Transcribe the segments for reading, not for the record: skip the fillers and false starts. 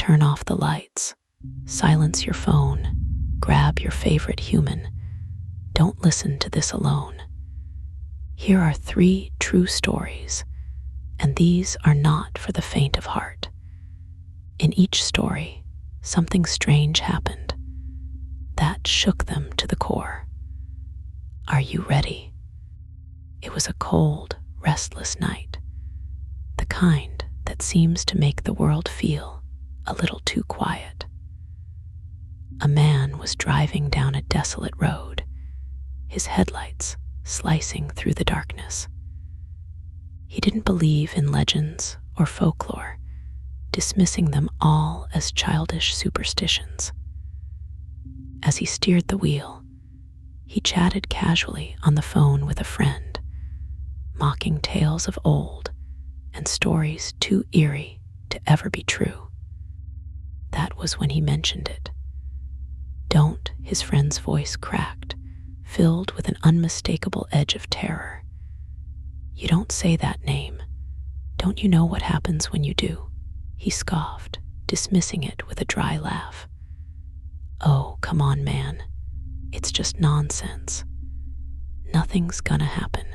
turn off the lights, silence your phone, grab your favorite human. Don't listen to this alone. Here are 3 true stories, and these are not for the faint of heart. In each story, something strange happened that shook them to the core. Are you ready? It was a cold, restless night, the kind that seems to make the world feel a little too quiet. A man was driving down a desolate road, his headlights slicing through the darkness. He didn't believe in legends or folklore, dismissing them all as childish superstitions. As he steered the wheel, he chatted casually on the phone with a friend, mocking tales of old and stories too eerie to ever be true. That was when he mentioned it. Don't, his friend's voice cracked, filled with an unmistakable edge of terror. You don't say that name. Don't you know what happens when you do? He scoffed, dismissing it with a dry laugh. Oh, come on, man. It's just nonsense. Nothing's gonna happen.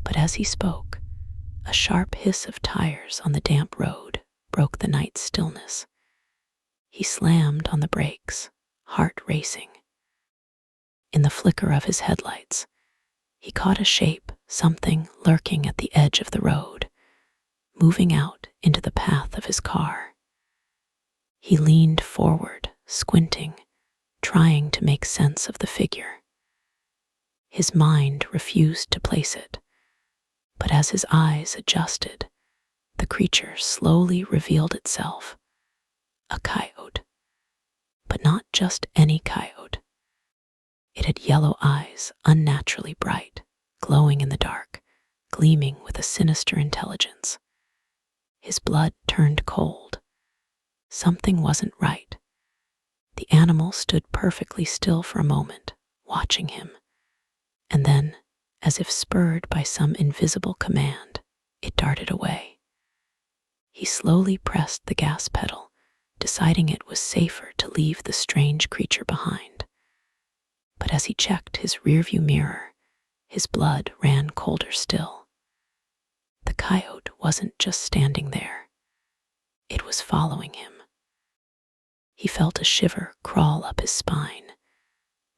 But as he spoke, a sharp hiss of tires on the damp road broke the night's stillness. He slammed on the brakes, heart racing. In the flicker of his headlights, he caught a shape, something lurking at the edge of the road, moving out into the path of his car. He leaned forward, squinting, trying to make sense of the figure. His mind refused to place it, but as his eyes adjusted, the creature slowly revealed itself. A coyote, but not just any coyote. It had yellow eyes, unnaturally bright, glowing in the dark, gleaming with a sinister intelligence. His blood turned cold. Something wasn't right. The animal stood perfectly still for a moment, watching him, and then, as if spurred by some invisible command, it darted away. He slowly pressed the gas pedal, deciding it was safer to leave the strange creature behind. But as he checked his rearview mirror, his blood ran colder still. The coyote wasn't just standing there. It was following him. He felt a shiver crawl up his spine,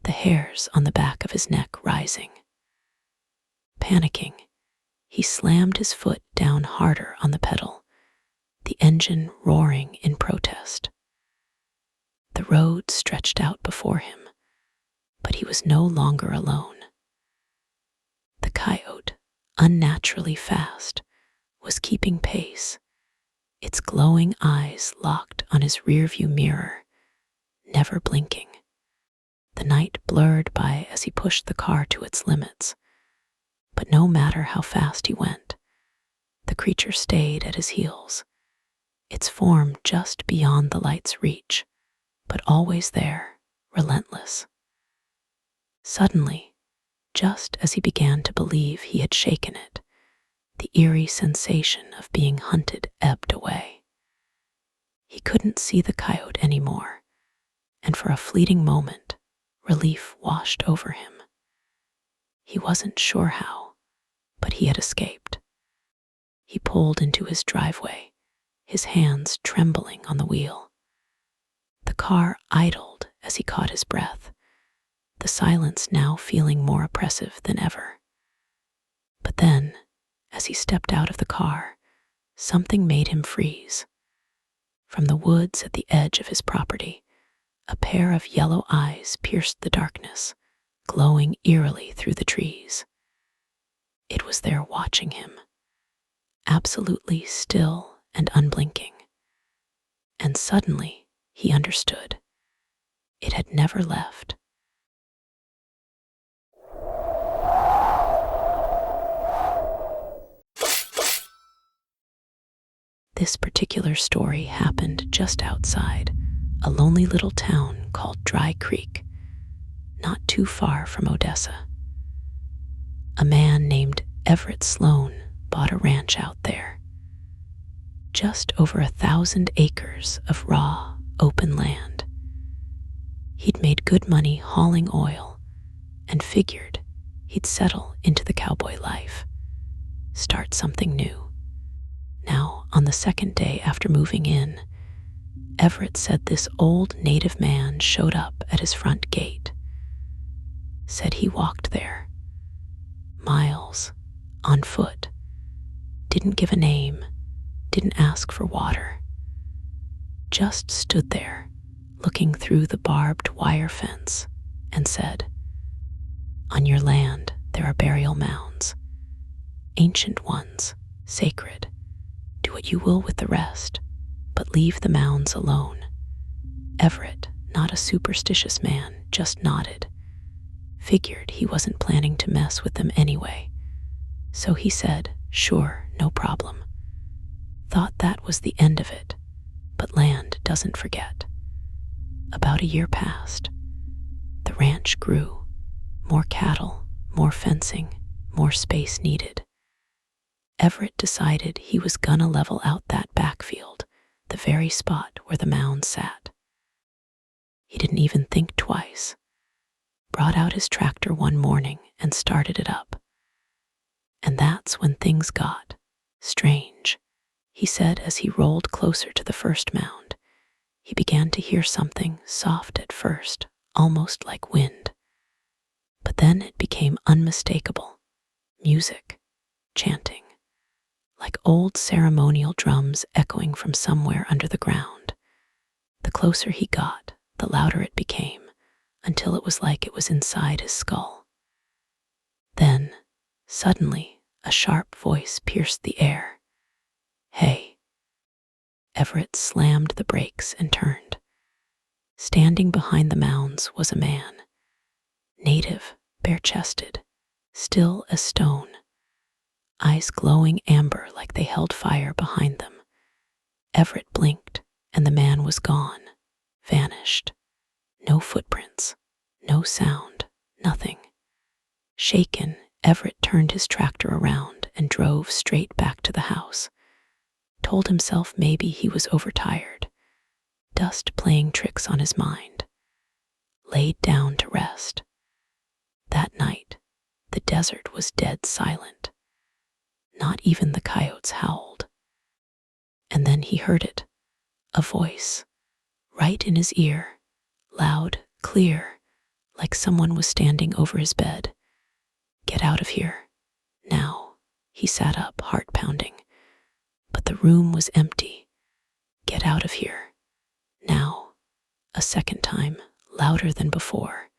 the hairs on the back of his neck rising. Panicking, he slammed his foot down harder on the pedal, the engine roaring in protest. The road stretched out before him, but he was no longer alone. The coyote, unnaturally fast, was keeping pace, its glowing eyes locked on his rearview mirror, never blinking. The night blurred by as he pushed the car to its limits, but no matter how fast he went, the creature stayed at his heels, its form just beyond the light's reach, but always there, relentless. Suddenly, just as he began to believe he had shaken it, the eerie sensation of being hunted ebbed away. He couldn't see the coyote anymore, and for a fleeting moment, relief washed over him. He wasn't sure how, but he had escaped. He pulled into his driveway, his hands trembling on the wheel. The car idled as he caught his breath, the silence now feeling more oppressive than ever. But then, as he stepped out of the car, something made him freeze. From the woods at the edge of his property, a pair of yellow eyes pierced the darkness, glowing eerily through the trees. It was there watching him, absolutely still and unblinking. And suddenly, he understood. It had never left. This particular story happened just outside a lonely little town called Dry Creek, not too far from Odessa. A man named Everett Sloan bought a ranch out there. just over 1,000 acres of raw, open land. He'd made good money hauling oil and figured he'd settle into the cowboy life, start something new. Now, on the second day after moving in, Everett said this old native man showed up at his front gate. Said he walked there, miles, on foot, didn't give a name, didn't ask for water, just stood there, looking through the barbed wire fence, and said, "On your land there are burial mounds, ancient ones, sacred. Do what you will with the rest, but leave the mounds alone." Everett, not a superstitious man, just nodded. Figured he wasn't planning to mess with them anyway. So he said, "Sure, no problem." Thought that was the end of it, but land doesn't forget. About a year passed. The ranch grew. More cattle, more fencing, more space needed. Everett decided he was gonna level out that backfield, the very spot where the mound sat. He didn't even think twice. Brought out his tractor one morning and started it up. And that's when things got strange. He said as he rolled closer to the first mound, he began to hear something soft at first, almost like wind. But then it became unmistakable. Music, chanting, like old ceremonial drums echoing from somewhere under the ground. The closer he got, the louder it became, until it was like it was inside his skull. Then, suddenly, a sharp voice pierced the air. "Hey." Everett slammed the brakes and turned. Standing behind the mounds was a man. Native, bare-chested, still as stone. Eyes glowing amber like they held fire behind them. Everett blinked, and the man was gone, vanished. No footprints, no sound, nothing. Shaken, Everett turned his tractor around and drove straight back to the house. Told himself maybe he was overtired, dust playing tricks on his mind. Laid down to rest. That night, the desert was dead silent. Not even the coyotes howled. And then he heard it, a voice, right in his ear, loud, clear, like someone was standing over his bed. "Get out of here, now." He sat up, heart pounding. But the room was empty. "Get out of here, now." A second time, louder than before.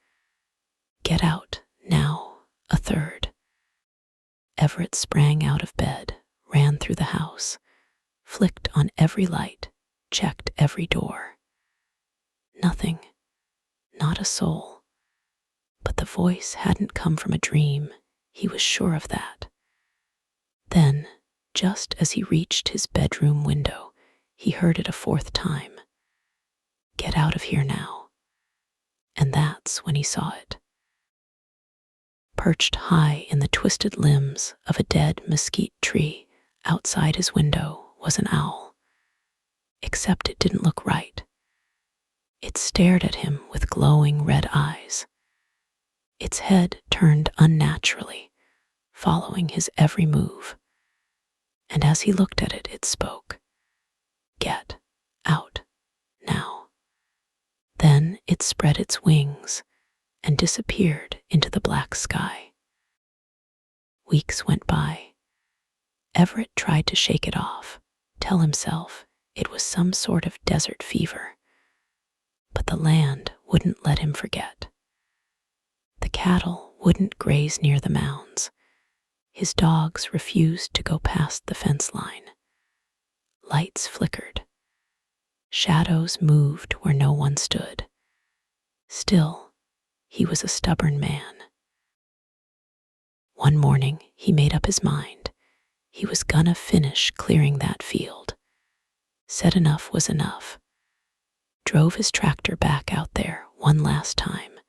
"Get out, now." A third. Everett sprang out of bed, ran through the house, flicked on every light, checked every door. Nothing, not a soul. But the voice hadn't come from a dream, he was sure of that. Then, just as he reached his bedroom window, he heard it a fourth time. "Get out of here now." And that's when he saw it. Perched high in the twisted limbs of a dead mesquite tree outside his window was an owl. Except it didn't look right. It stared at him with glowing red eyes. Its head turned unnaturally, following his every move. And as he looked at it, it spoke. "Get out now." Then it spread its wings and disappeared into the black sky. Weeks went by. Everett tried to shake it off, tell himself it was some sort of desert fever. But the land wouldn't let him forget. The cattle wouldn't graze near the mounds. His dogs refused to go past the fence line. Lights flickered. Shadows moved where no one stood. Still, he was a stubborn man. One morning, he made up his mind. He was gonna finish clearing that field. Said enough was enough. Drove his tractor back out there one last time,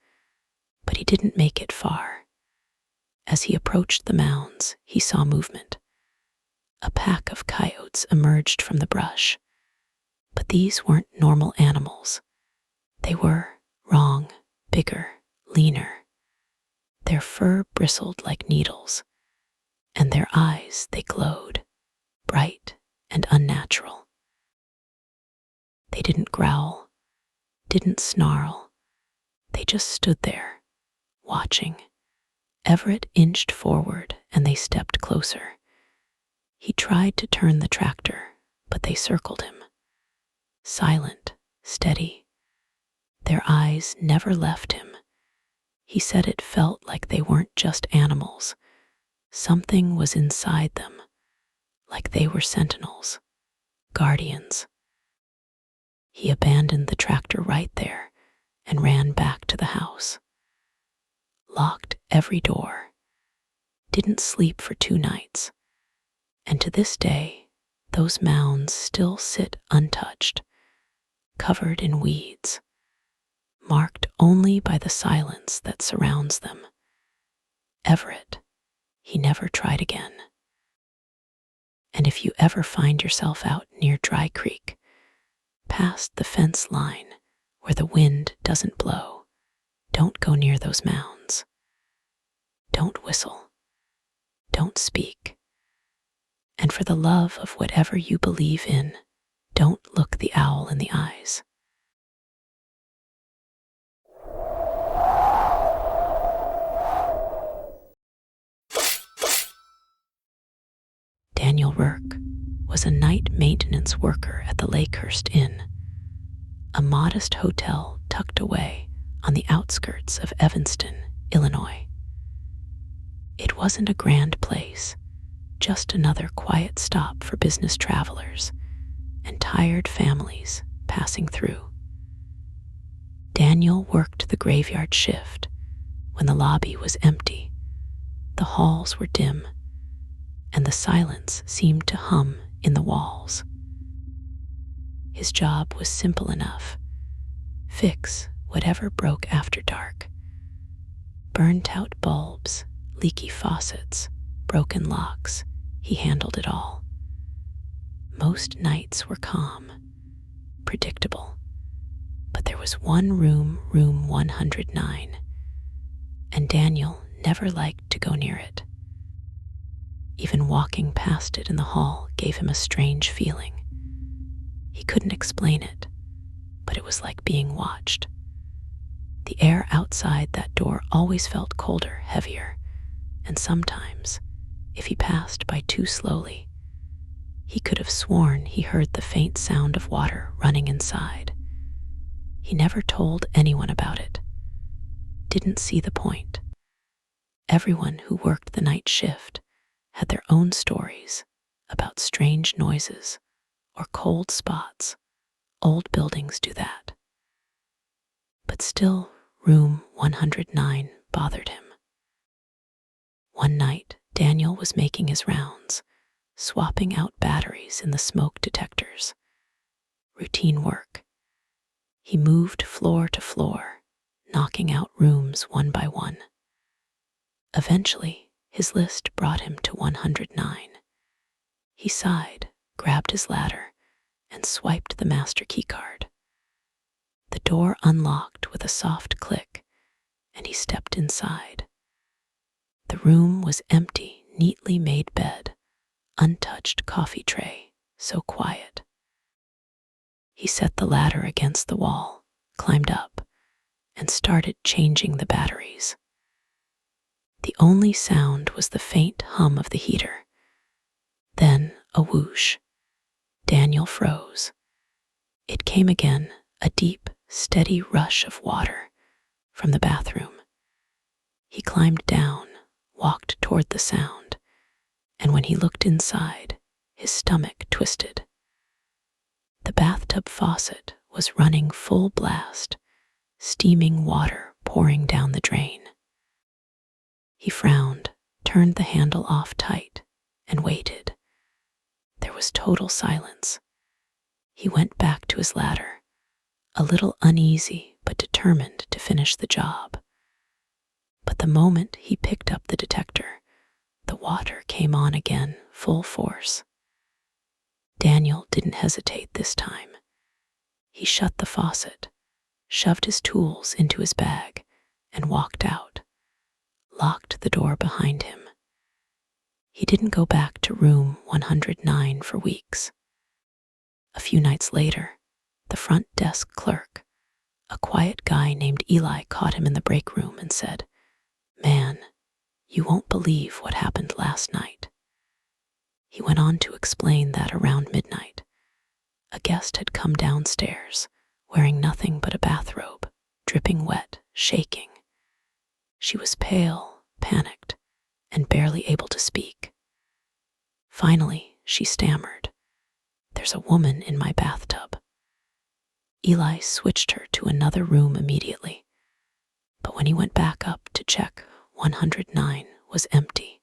but he didn't make it far. As he approached the mounds, he saw movement. A pack of coyotes emerged from the brush. But these weren't normal animals. They were wrong, bigger, leaner. Their fur bristled like needles, and their eyes, they glowed, bright and unnatural. They didn't growl, didn't snarl. They just stood there, watching. Everett inched forward and they stepped closer. He tried to turn the tractor, but they circled him. Silent, steady. Their eyes never left him. He said it felt like they weren't just animals. Something was inside them, like they were sentinels, guardians. He abandoned the tractor right there and ran back to the house. Locked every door. Didn't sleep for 2 nights. And to this day, those mounds still sit untouched, covered in weeds, marked only by the silence that surrounds them. Everett, he never tried again. And if you ever find yourself out near Dry Creek, past the fence line where the wind doesn't blow, don't go near those mounds. Don't whistle. Don't speak. And for the love of whatever you believe in, don't look the owl in the eyes. Daniel Rourke was a night maintenance worker at the Lakehurst Inn, a modest hotel tucked away on the outskirts of Evanston, Illinois. It wasn't a grand place, just another quiet stop for business travelers and tired families passing through. Daniel worked the graveyard shift when the lobby was empty, the halls were dim, and the silence seemed to hum in the walls. His job was simple enough. Fix whatever broke after dark. Burnt-out bulbs, leaky faucets, broken locks, he handled it all. Most nights were calm, predictable, but there was one room 109, and Daniel never liked to go near it. Even walking past it in the hall gave him a strange feeling. He couldn't explain it, but it was like being watched. The air outside that door always felt colder, heavier, and sometimes, if he passed by too slowly, he could have sworn he heard the faint sound of water running inside. He never told anyone about it. Didn't see the point. Everyone who worked the night shift had their own stories about strange noises or cold spots. Old buildings do that. But still, room 109 bothered him. One night, Daniel was making his rounds, swapping out batteries in the smoke detectors. Routine work. He moved floor to floor, knocking out rooms one by one. Eventually, his list brought him to 109. He sighed, grabbed his ladder, and swiped the master keycard. The door unlocked with a soft click, and he stepped inside. The room was empty, neatly made bed, untouched coffee tray, so quiet. He set the ladder against the wall, climbed up, and started changing the batteries. The only sound was the faint hum of the heater. Then a whoosh. Daniel froze. It came again, a deep, steady rush of water from the bathroom. He climbed down, walked toward the sound, and when he looked inside, his stomach twisted. The bathtub faucet was running full blast, steaming water pouring down the drain. He frowned, turned the handle off tight, and waited. There was total silence. He went back to his ladder, a little uneasy but determined to finish the job. But the moment he picked up the detector, the water came on again, full force. Daniel didn't hesitate this time. He shut the faucet, shoved his tools into his bag, and walked out, locked the door behind him. He didn't go back to room 109 for weeks. A few nights later, the front desk clerk, a quiet guy named Eli, caught him in the break room and said, "Man, you won't believe what happened last night." He went on to explain that around midnight, a guest had come downstairs, wearing nothing but a bathrobe, dripping wet, shaking. She was pale, panicked, and barely able to speak. Finally, she stammered, "There's a woman in my bathtub." Eli switched her to another room immediately, but when he went back up to check, 109 was empty.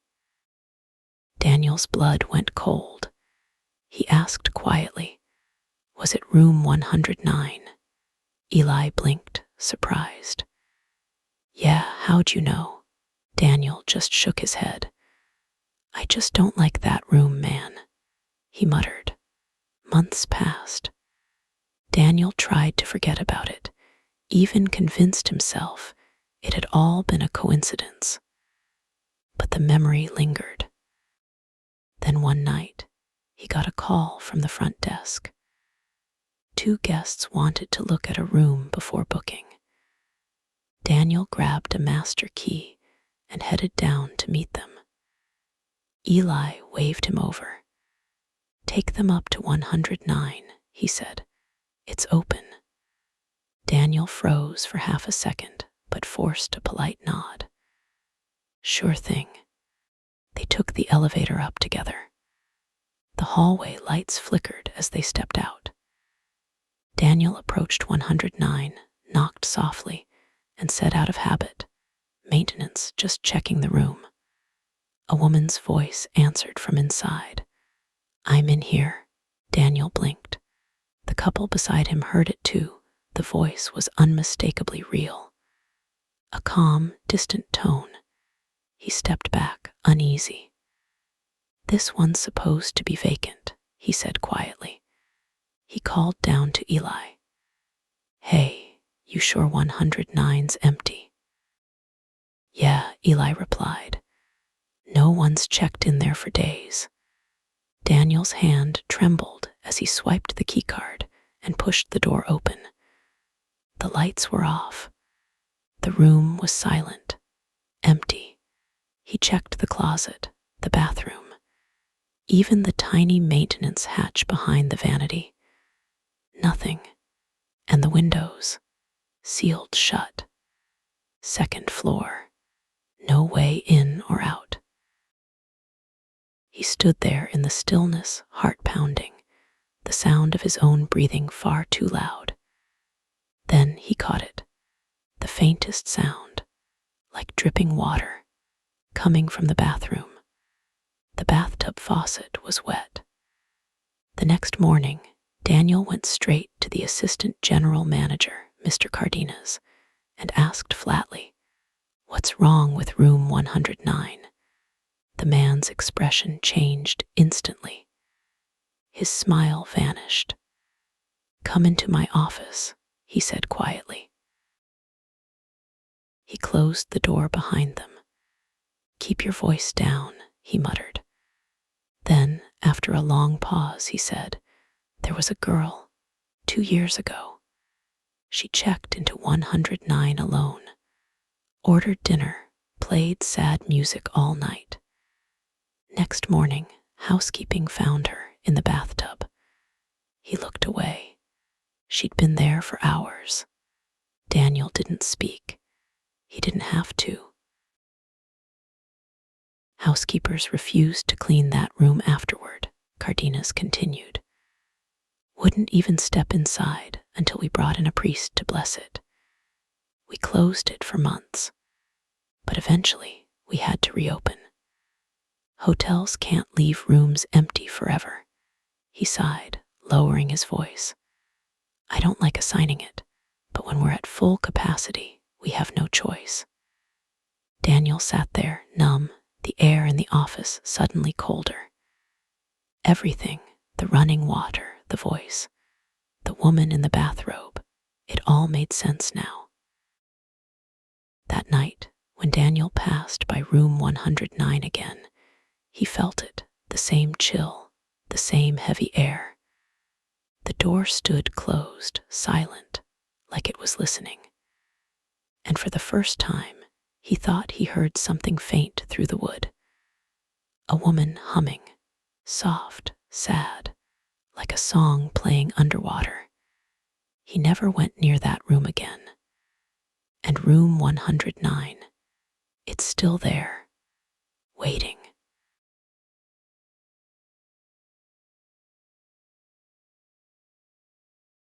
Daniel's blood went cold. He asked quietly, "Was it room 109? Eli blinked, surprised. "Yeah, how'd you know?" Daniel just shook his head. "I just don't like that room, man," he muttered. Months passed. Daniel tried to forget about it, even convinced himself it had all been a coincidence. But the memory lingered. Then one night, he got a call from the front desk. 2 guests wanted to look at a room before booking. Daniel grabbed a master key and headed down to meet them. Eli waved him over. "Take them up to 109, he said. "It's open." Daniel froze for half a second, but forced a polite nod. "Sure thing." They took the elevator up together. The hallway lights flickered as they stepped out. Daniel approached 109, knocked softly, and said out of habit, "Maintenance, just checking the room." A woman's voice answered from inside. "I'm in here." Daniel blinked. The couple beside him heard it too. The voice was unmistakably real. A calm, distant tone. He stepped back, uneasy. "This one's supposed to be vacant," he said quietly. He called down to Eli. "Hey, you sure 109's empty?" "Yeah," Eli replied. "No one's checked in there for days." Daniel's hand trembled as he swiped the keycard and pushed the door open. The lights were off. The room was silent, empty. He checked the closet, the bathroom, even the tiny maintenance hatch behind the vanity. Nothing. And the windows, sealed shut. Second floor. No way in or out. He stood there in the stillness, heart pounding, the sound of his own breathing far too loud. Then he caught it, the faintest sound, like dripping water, coming from the bathroom. The bathtub faucet was wet. The next morning, Daniel went straight to the assistant general manager, Mr. Cardenas, and asked flatly, "What's wrong with room 109? The man's expression changed instantly. His smile vanished. "Come into my office," he said quietly. He closed the door behind them. "Keep your voice down," he muttered. Then, after a long pause, he said, "There was a girl, 2 years ago. She checked into 109 alone, ordered dinner, played sad music all night. Next morning, housekeeping found her in the bathtub." He looked away. She'd been there for hours. Daniel didn't speak. He didn't have to. "Housekeepers refused to clean that room afterward," Cardenas continued. "Wouldn't even step inside until we brought in a priest to bless it. We closed it for months, but eventually we had to reopen. Hotels can't leave rooms empty forever." He sighed, lowering his voice. "I don't like assigning it, but when we're at full capacity, we have no choice." Daniel sat there, numb, the air in the office suddenly colder. Everything, The running water, the voice, the woman in the bathrobe. It all made sense now. That night, when Daniel passed by room 109 again, he felt it, the same chill, the same heavy air. The door stood closed, silent, like it was listening. And for the first time, he thought he heard something faint through the wood. A woman humming, soft, sad, like a song playing underwater. He never went near that room again. And room 109, it's still there, waiting.